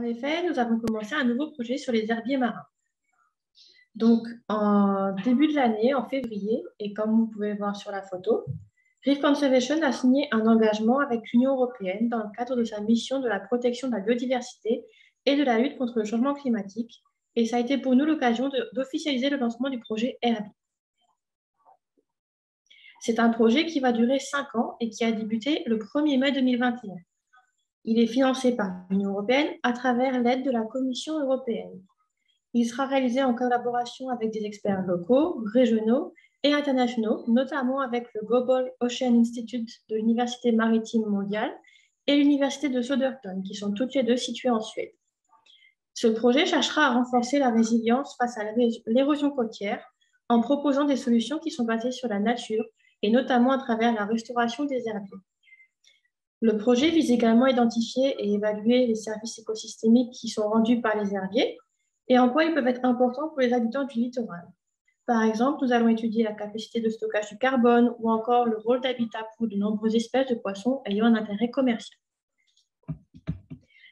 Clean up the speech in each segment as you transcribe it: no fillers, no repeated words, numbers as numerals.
effet, nous avons commencé un nouveau projet sur les herbiers marins. Donc, en début de l'année, en février, et comme vous pouvez voir sur la photo, Reef Conservation a signé un engagement avec l'Union européenne dans le cadre de sa mission de la protection de la biodiversité et de la lutte contre le changement climatique. Et ça a été pour nous l'occasion d'officialiser le lancement du projet Herbie. C'est un projet qui va durer 5 ans et qui a débuté le 1er mai 2021. Il est financé par l'Union européenne à travers l'aide de la Commission européenne. Il sera réalisé en collaboration avec des experts locaux, régionaux et internationaux, notamment avec le Global Ocean Institute de l'Université maritime mondiale et l'Université de Södertörn, qui sont toutes les deux situées en Suède. Ce projet cherchera à renforcer la résilience face à l'érosion côtière en proposant des solutions qui sont basées sur la nature et notamment à travers la restauration des herbiers. Le projet vise également à identifier et évaluer les services écosystémiques qui sont rendus par les herbiers et en quoi ils peuvent être importants pour les habitants du littoral. Par exemple, nous allons étudier la capacité de stockage du carbone ou encore le rôle d'habitat pour de nombreuses espèces de poissons ayant un intérêt commercial.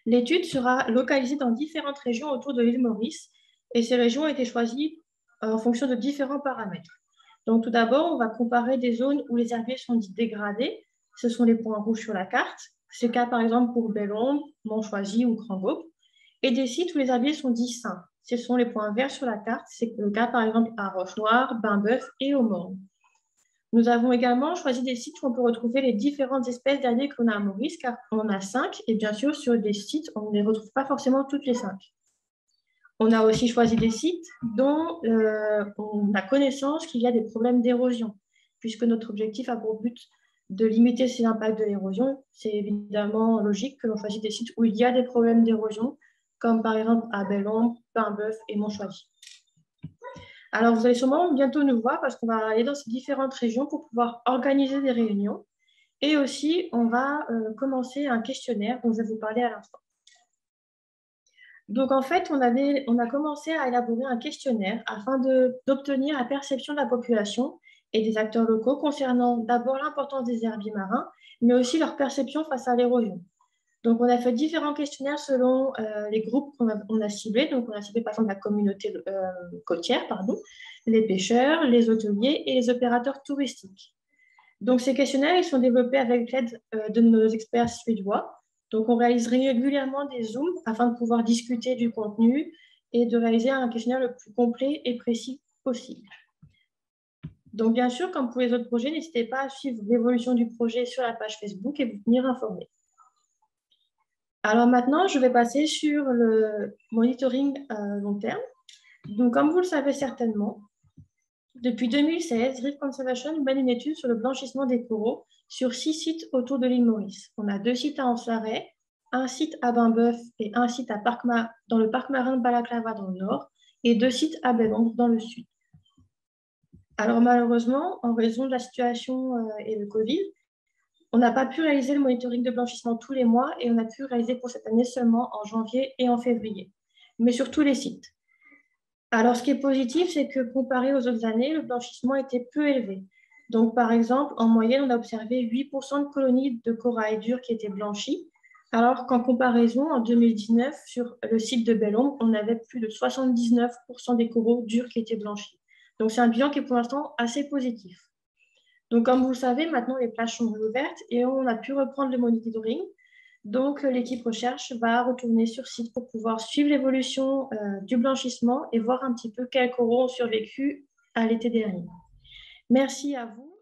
L'étude sera localisée dans différentes régions autour de l'île Maurice et ces régions ont été choisies en fonction de différents paramètres. Donc, tout d'abord, on va comparer des zones où les herbiers sont dits dégradés. Ce sont les points rouges sur la carte. C'est le cas, par exemple, pour Bellombre, Montchoisy ou Grand-Gaupe. Et des sites où les herbiers sont dits sains. Ce sont les points verts sur la carte. C'est le cas, par exemple, à Roche-Noire, Bain-Bœuf et au Morne. Nous avons également choisi des sites où on peut retrouver les différentes espèces d'herbiers qu'on a à Maurice, car on en a 5. Et bien sûr, sur des sites, on ne les retrouve pas forcément toutes les 5. On a aussi choisi des sites dont on a connaissance qu'il y a des problèmes d'érosion, puisque notre objectif a pour but de limiter ces impacts de l'érosion. C'est évidemment logique que l'on choisisse des sites où il y a des problèmes d'érosion, comme par exemple à Bellombre, Bain-Bœuf et Montchoisy. Alors, vous allez sûrement bientôt nous voir parce qu'on va aller dans ces différentes régions pour pouvoir organiser des réunions. Et aussi, on va commencer un questionnaire dont je vais vous parler à l'instant. Donc, en fait, on a commencé à élaborer un questionnaire afin d'obtenir la perception de la population et des acteurs locaux concernant d'abord l'importance des herbiers marins, mais aussi leur perception face à l'érosion. Donc, on a fait différents questionnaires selon les groupes qu'on a ciblés. Donc, on a ciblé par exemple la communauté côtière, les pêcheurs, les hôteliers et les opérateurs touristiques. Donc, ces questionnaires ils sont développés avec l'aide de nos experts suédois. Donc, on réalise régulièrement des Zooms afin de pouvoir discuter du contenu et de réaliser un questionnaire le plus complet et précis possible. Donc, bien sûr, comme pour les autres projets, n'hésitez pas à suivre l'évolution du projet sur la page Facebook et vous tenir informé. Alors maintenant, je vais passer sur le monitoring long terme. Donc, comme vous le savez certainement, depuis 2016, Reef Conservation mène une étude sur le blanchissement des coraux sur 6 sites autour de l'île Maurice. On a 2 sites à Anse-la-Raye, un site à Bain-Bœuf et un site dans le parc marin de Balaclava dans le nord et 2 sites à Bellombre dans le sud. Alors malheureusement, en raison de la situation et le Covid, on n'a pas pu réaliser le monitoring de blanchissement tous les mois et on a pu réaliser pour cette année seulement en janvier et en février, mais sur tous les sites. Alors, ce qui est positif, c'est que comparé aux autres années, le blanchissement était peu élevé. Donc, par exemple, en moyenne, on a observé 8% de colonies de corail dur qui étaient blanchies, alors qu'en comparaison, en 2019, sur le site de Bellombre, on avait plus de 79% des coraux durs qui étaient blanchis. Donc, c'est un bilan qui est pour l'instant assez positif. Donc, comme vous le savez, maintenant, les plages sont ouvertes et on a pu reprendre le monitoring. Donc, l'équipe recherche va retourner sur site pour pouvoir suivre l'évolution du blanchissement et voir un petit peu quels coraux ont survécu à l'été dernier. Merci à vous.